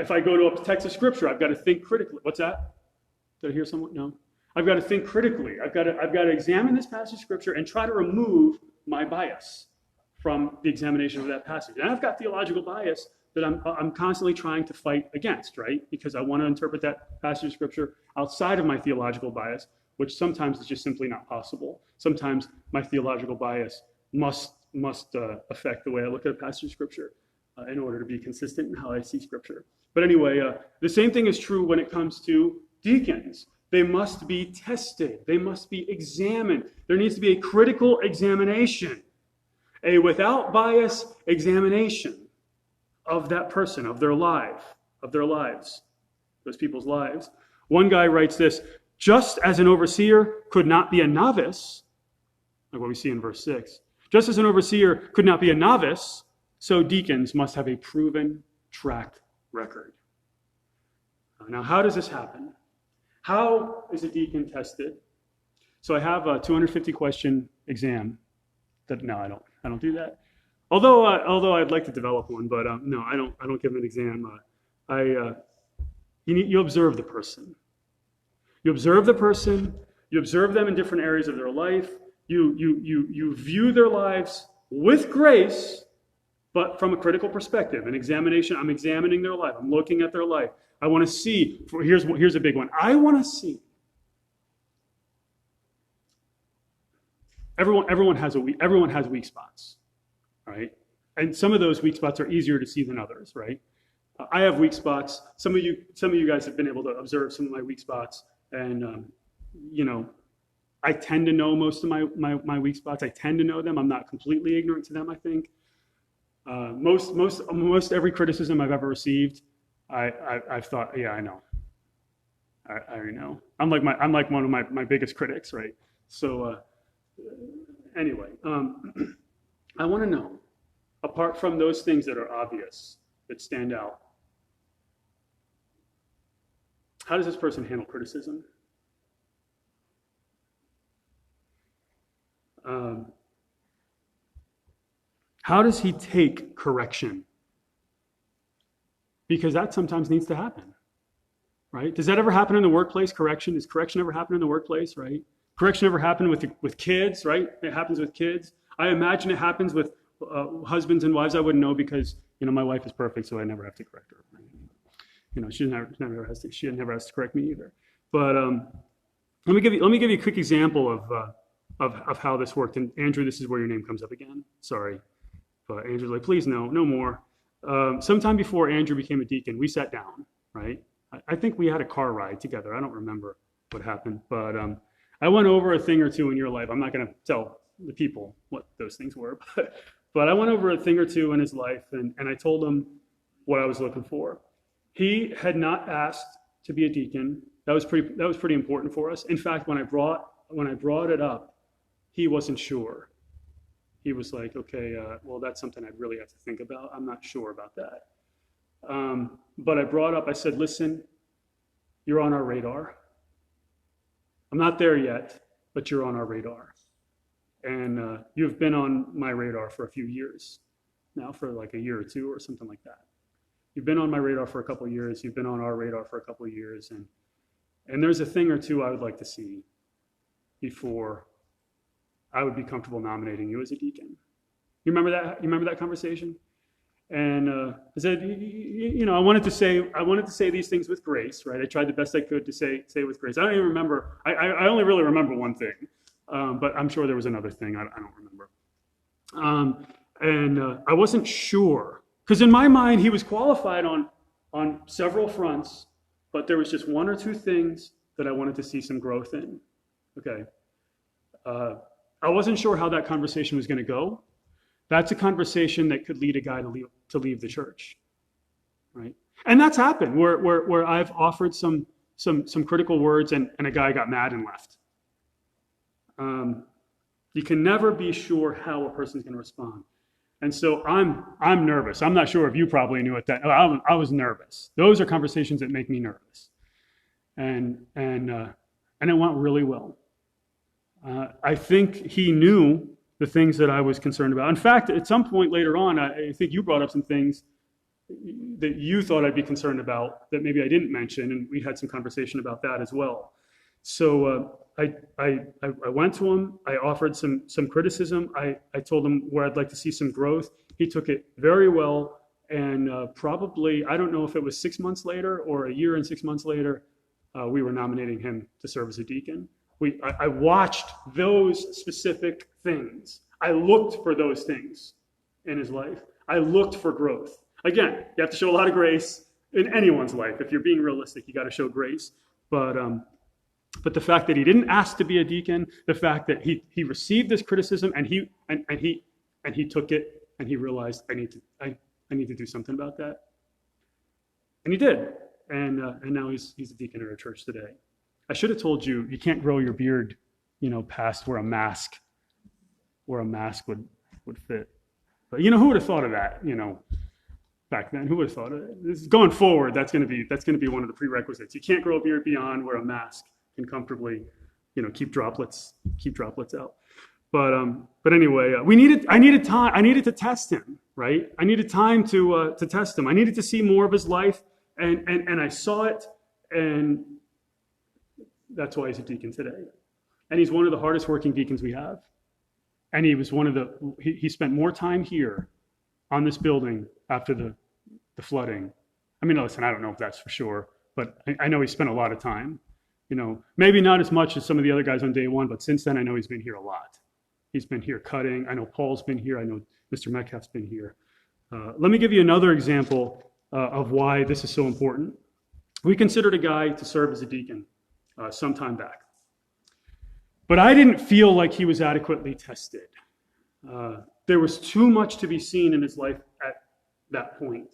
if I go to a text of scripture, I've got to think critically. What's that? Did I hear someone? No. I've got to think critically. I've got to examine this passage of scripture and try to remove my bias from the examination of that passage. And I've got theological bias that I'm constantly trying to fight against, right? Because I want to interpret that passage of scripture outside of my theological bias, which sometimes is just simply not possible. Sometimes my theological bias must affect the way I look at a passage of scripture in order to be consistent in how I see scripture. But anyway, the same thing is true when it comes to deacons. They must be tested. They must be examined. There needs to be a critical examination, a without bias examination of that person, of their lives, those people's lives. One guy writes this: just as an overseer could not be a novice, like what we see in verse 6, just as an overseer could not be a novice, so deacons must have a proven track record. Now, how does this happen? How is a deacon tested? So I have a 250 question exam. No, I don't do that. Although I'd like to develop one, but no, I don't give an exam. You observe the person. You observe the person. You observe them in different areas of their life. You view their lives with grace, but from a critical perspective, an examination. I'm examining their life. I'm looking at their life. I want to see. Here's a big one. I want to see. Everyone has weak spots, right? And some of those weak spots are easier to see than others, right? I have weak spots. Some of you guys have been able to observe some of my weak spots, and I tend to know most of my weak spots. I tend to know them. I'm not completely ignorant to them, I think. Most every criticism I've ever received, I've thought, yeah, I know. I already know. I'm like one of my biggest critics, right? So anyway, I want to know, apart from those things that are obvious, that stand out, how does this person handle criticism? How does he take correction? Because that sometimes needs to happen, right? Does that ever happen in the workplace? Does correction ever happen in the workplace, right? Correction ever happen with kids, right? It happens with kids. I imagine it happens with husbands and wives. I wouldn't know because my wife is perfect, so I never have to correct her. She never has to correct me either. But let me give you a quick example of how this worked. And Andrew, this is where your name comes up again. Sorry, but Andrew's like, please no more. Sometime before Andrew became a deacon, we sat down, right? I think we had a car ride together. I don't remember what happened, but I went over a thing or two in your life. I'm not going to tell the people what those things were, but I went over a thing or two in his life, and I told him what I was looking for. He had not asked to be a deacon. That was pretty important for us. In fact, when I brought it up, he wasn't sure. He was like, okay, well, that's something I'd really have to think about. I'm not sure about that. But I said, listen, you're on our radar. I'm not there yet, but you're on our radar. And you've been on my radar for a few years now, for like a year or two or something like that. You've been on my radar for a couple of years. You've been on our radar for a couple of years. And there's a thing or two I would like to see before I would be comfortable nominating you as a deacon. You remember that? You remember that conversation? And I said, I wanted to say these things with grace, right? I tried the best I could to say with grace. I don't even remember. I only really remember one thing, but I'm sure there was another thing. I don't remember. And I wasn't sure, because in my mind he was qualified on several fronts, but there was just one or two things that I wanted to see some growth in. Okay. I wasn't sure how that conversation was going to go. That's a conversation that could lead a guy to leave the church, right? And that's happened where I've offered some critical words and a guy got mad and left. You can never be sure how a person's going to respond, and so I'm nervous. I'm not sure if you probably knew it that I was nervous. Those are conversations that make me nervous, and it went really well. I think he knew the things that I was concerned about. In fact, at some point later on, I think you brought up some things that you thought I'd be concerned about that maybe I didn't mention, and we had some conversation about that as well. So I went to him. I offered some criticism. I told him where I'd like to see some growth. He took it very well, and probably, I don't know if it was 6 months later or a year and 6 months later, we were nominating him to serve as a deacon. I watched those specific things. I looked for those things in his life. I looked for growth. Again, you have to show a lot of grace in anyone's life. If you're being realistic, you got to show grace. But the fact that he didn't ask to be a deacon, the fact that he received this criticism and he took it and he realized I need to do something about that, and he did. And now he's a deacon at our church today. I should have told you can't grow your beard, past where a mask would fit. But who would have thought of that? Back then, who would have thought of it? This is going forward. That's going to be one of the prerequisites. You can't grow a beard beyond where a mask can comfortably, keep droplets out. But anyway, I needed time. I needed to test him, right? I needed time to test him. I needed to see more of his life, and I saw it, and that's why he's a deacon today. And he's one of the hardest working deacons we have. And he was he spent more time here on this building after the flooding. I mean, listen, I don't know if that's for sure, but I know he spent a lot of time. Maybe not as much as some of the other guys on day one, but since then I know he's been here a lot. He's been here cutting. I know Paul's been here. I know Mr. Metcalf's been here. Let me give you another example of why this is so important. We considered a guy to serve as a deacon some time back. But I didn't feel like he was adequately tested. There was too much to be seen in his life at that point.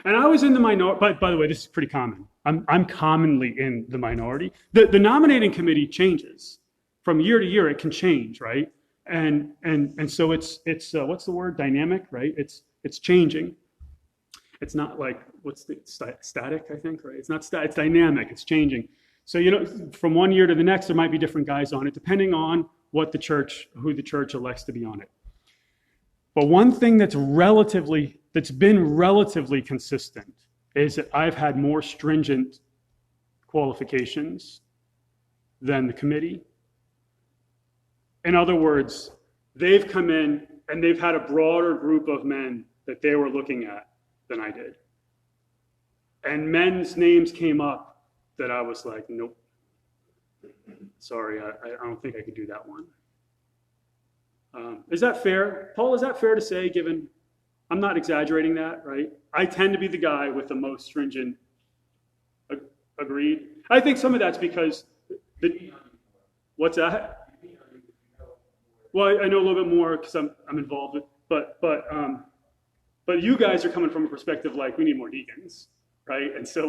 And I was in the minority. By the way, this is pretty common. I'm commonly in the minority. The nominating committee changes. From year to year, it can change, right? And so it's what's the word? Dynamic, right? It's changing. It's not like, static, I think, right? It's not static, it's dynamic, it's changing. So, from one year to the next, there might be different guys on it, depending on who the church elects to be on it. But one thing that's been relatively consistent is that I've had more stringent qualifications than the committee. In other words, they've come in and they've had a broader group of men that they were looking at than I did. And men's names came up that I was like, nope, sorry, I don't think I could do that one. Is that fair? Paul, is that fair to say, given, I'm not exaggerating that, right? I tend to be the guy with the most stringent Agreed. I think some of that's because what's that? Well, I know a little bit more because I'm involved with, but you guys are coming from a perspective like we need more deacons, right? And so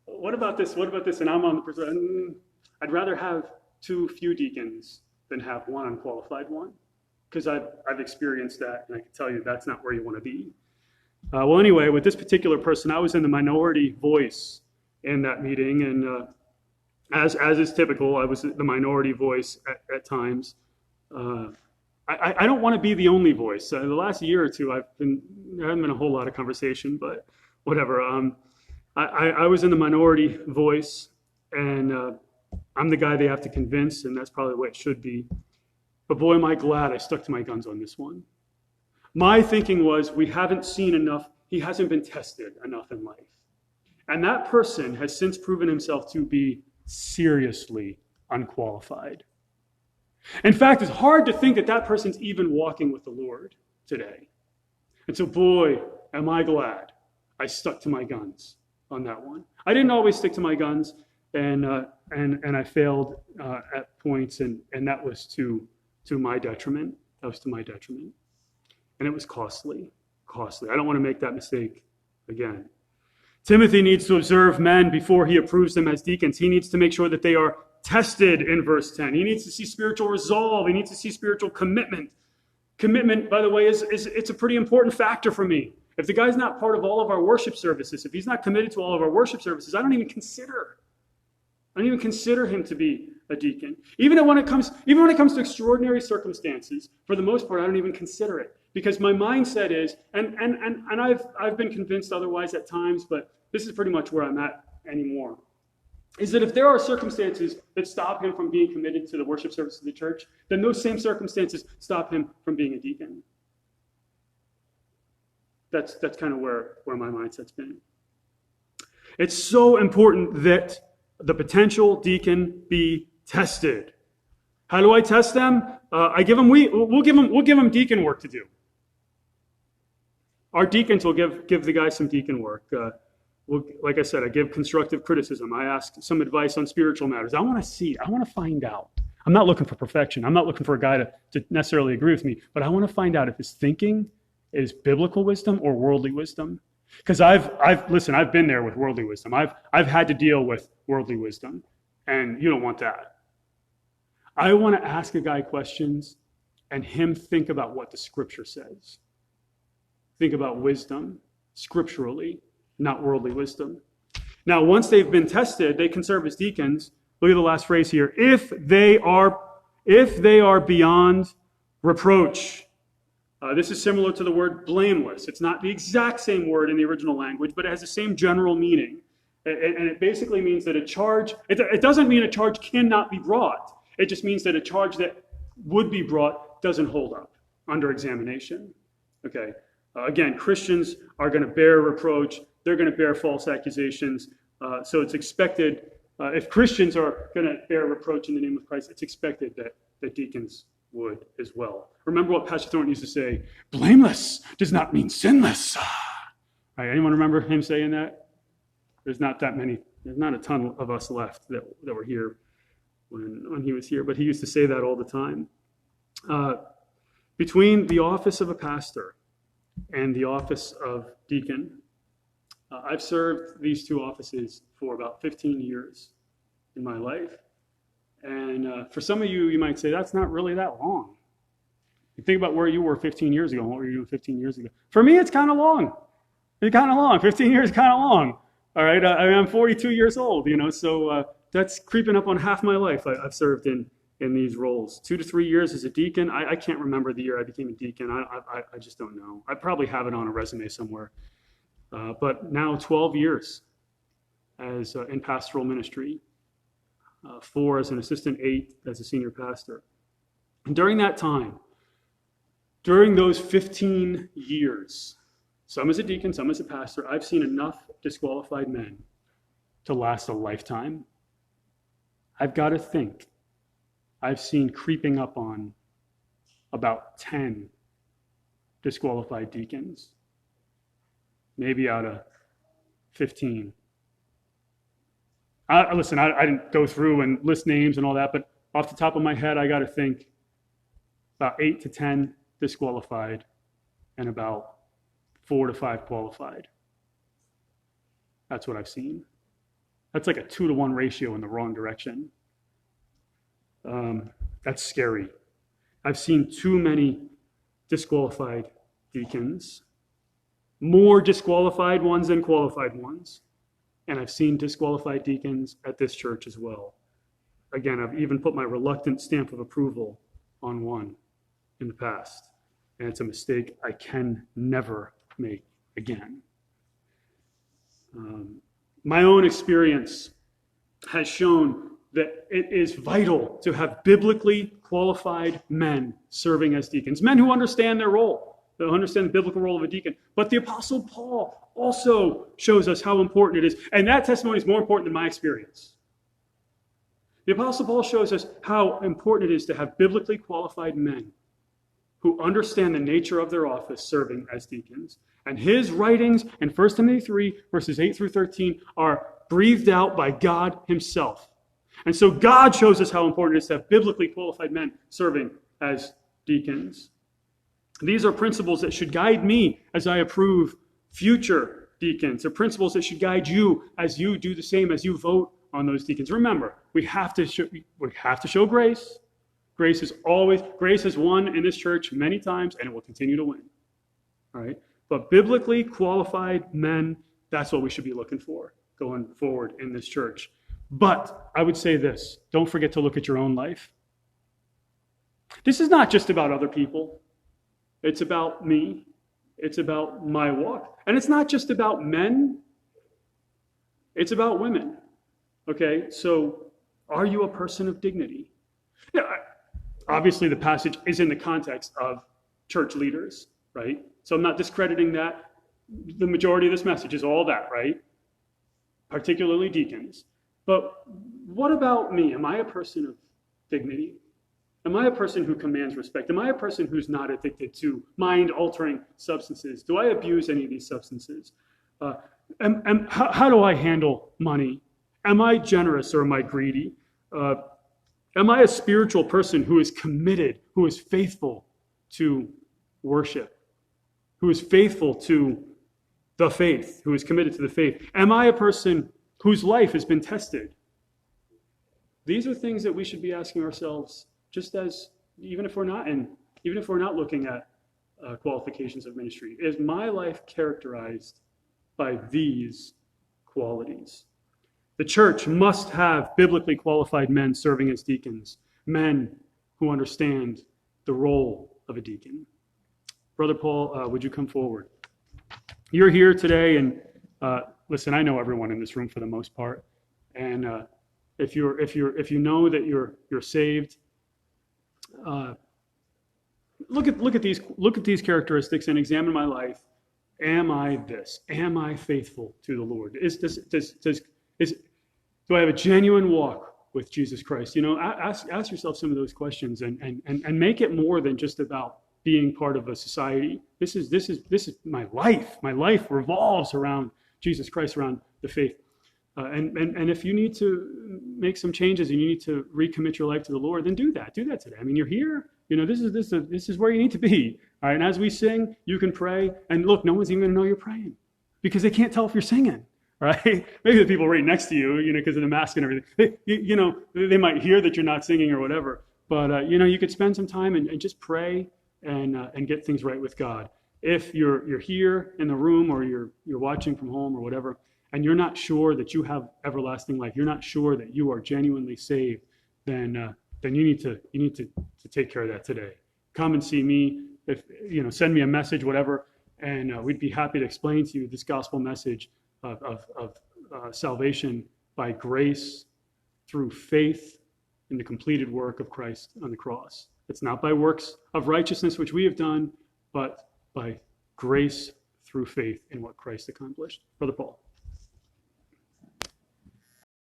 what about this? What about this? And I'm on the perspective, I'd rather have too few deacons than have one unqualified one, because I've experienced that, and I can tell you that's not where you want to be. Well, anyway, with this particular person, I was in the minority voice in that meeting, and as is typical, I was the minority voice at times. I don't want to be the only voice. The last year or two, there hasn't been a whole lot of conversation, but whatever. I was in the minority voice, and I'm the guy they have to convince, and that's probably the way it should be. But boy, am I glad I stuck to my guns on this one. My thinking was, we haven't seen enough. He hasn't been tested enough in life. And that person has since proven himself to be seriously unqualified. In fact, it's hard to think that that person's even walking with the Lord today. And so, boy, am I glad I stuck to my guns on that one. I didn't always stick to my guns, and I failed at points, and that was to my detriment. That was to my detriment. And it was costly. I don't want to make that mistake again. Timothy needs to observe men before he approves them as deacons. He needs to make sure that they are tested in verse 10. He needs to see spiritual resolve. He needs to see spiritual commitment. Commitment, by the way, it's a pretty important factor for me. If the guy's not part of all of our worship services, if he's not committed to all of our worship services, I don't even consider him to be a deacon. Even when it comes to extraordinary circumstances, for the most part, I don't even consider it. Because my mindset is, and I've been convinced otherwise at times, but this is pretty much where I'm at anymore, is that if there are circumstances that stop him from being committed to the worship service of the church, then those same circumstances stop him from being a deacon. That's kind of where my mindset's been. It's so important that the potential deacon be tested. How do I test them? We'll give them deacon work to do. Our deacons will give the guys some deacon work. Like I said, I give constructive criticism. I ask some advice on spiritual matters. I want to find out. I'm not looking for perfection. I'm not looking for a guy to necessarily agree with me, but I want to find out if his thinking is biblical wisdom or worldly wisdom. Because I've been there with worldly wisdom. I've had to deal with worldly wisdom, and you don't want that. I want to ask a guy questions and him think about what the scripture says. Think about wisdom scripturally, not worldly wisdom. Now, once they've been tested, they can serve as deacons. Look at the last phrase here. If they are beyond reproach. This is similar to the word blameless. It's not the exact same word in the original language, but it has the same general meaning. And it basically means that a charge, it doesn't mean a charge cannot be brought. It just means that a charge that would be brought doesn't hold up under examination. Okay. Again, Christians are going to bear reproach. They're going to bear false accusations. So it's expected, if Christians are going to bear reproach in the name of Christ, it's expected that deacons would as well. Remember what Pastor Thornton used to say, blameless does not mean sinless. All right, anyone remember him saying that? There's not a ton of us left that were here when he was here, but he used to say that all the time. Between the office of a pastor and the office of deacon, I've served these two offices for about 15 years in my life. And for some of you, you might say, that's not really that long. You think about where you were 15 years ago and what were you doing 15 years ago. For me, it's kind of long. 15 years is kind of long. All right, I'm 42 years old, so that's creeping up on half my life I've served in these roles. 2 to 3 years as a deacon. I can't remember the year I became a deacon. I just don't know. I probably have it on a resume somewhere. But now 12 years as in pastoral ministry. 4 as an assistant, 8 as a senior pastor. And during that time, during those 15 years, some as a deacon, some as a pastor, I've seen enough disqualified men to last a lifetime. I've got to think I've seen creeping up on about 10 disqualified deacons, maybe out of 15. Listen, I didn't go through and list names and all that, but off the top of my head, I got to think about 8 to 10 disqualified and about 4 to 5 qualified. That's what I've seen. That's like a 2-to-1 ratio in the wrong direction. That's scary. I've seen too many disqualified deacons, more disqualified ones than qualified ones. And I've seen disqualified deacons at this church as well. Again, I've even put my reluctant stamp of approval on one in the past. And it's a mistake I can never make again. My own experience has shown that it is vital to have biblically qualified men serving as deacons, men who understand their role, who understand the biblical role of a deacon. But the Apostle Paul also shows us how important it is. And that testimony is more important than my experience. The Apostle Paul shows us how important it is to have biblically qualified men who understand the nature of their office serving as deacons. And his writings in 1 Timothy 3, verses 8 through 13, are breathed out by God himself. And so God shows us how important it is to have biblically qualified men serving as deacons. These are principles that should guide me as I approve future deacons. They're principles that should guide you as you do the same, as you vote on those deacons. Remember, we have to show grace. Grace has won in this church many times, and it will continue to win. All right? But biblically qualified men, that's what we should be looking for going forward in this church. But I would say this, don't forget to look at your own life. This is not just about other people. It's about me. It's about my walk. And it's not just about men. It's about women. Okay, so are you a person of dignity? Yeah, obviously, the passage is in the context of church leaders, right? So I'm not discrediting that. The majority of this message is all that, right? Particularly deacons. But what about me? Am I a person of dignity? Am I a person who commands respect? Am I a person who's not addicted to mind-altering substances? Do I abuse any of these substances? How do I handle money? Am I generous or am I greedy? Am I a spiritual person who is committed, who is faithful to worship, who is faithful to the faith, who is committed to the faith? Am I a person whose life has been tested? These are things that we should be asking ourselves, just as even if we're not looking at qualifications of ministry. Is my life characterized by these qualities? The church must have biblically qualified men serving as deacons, men who understand the role of a deacon. Brother Paul, would you come forward? You're here today, and listen, I know everyone in this room for the most part, and if you know that you're saved, look at these characteristics and examine my life. Am I this? Am I faithful to the Lord? Do I have a genuine walk with Jesus Christ? You know, ask yourself some of those questions and make it more than just about being part of a society. This is my life. My life revolves around Jesus Christ, around the faith. And if you need to make some changes and you need to recommit your life to the Lord, then do that. Do that today. I mean, you're here. You know, this is where you need to be. All right. And as we sing, you can pray. And look, no one's even going to know you're praying because they can't tell if you're singing. Right? Maybe the people right next to you, you know, because of the mask and everything, they might hear that you're not singing or whatever. But you could spend some time and just pray and get things right with God. If you're here in the room or you're watching from home or whatever, and you're not sure that you have everlasting life, you're not sure that you are genuinely saved, then you need to take care of that today. Come and see me. If send me a message, whatever, and we'd be happy to explain to you this gospel message of salvation by grace through faith in the completed work of Christ on the cross. It's not by works of righteousness which we have done, but by grace through faith in what Christ accomplished. Brother Paul.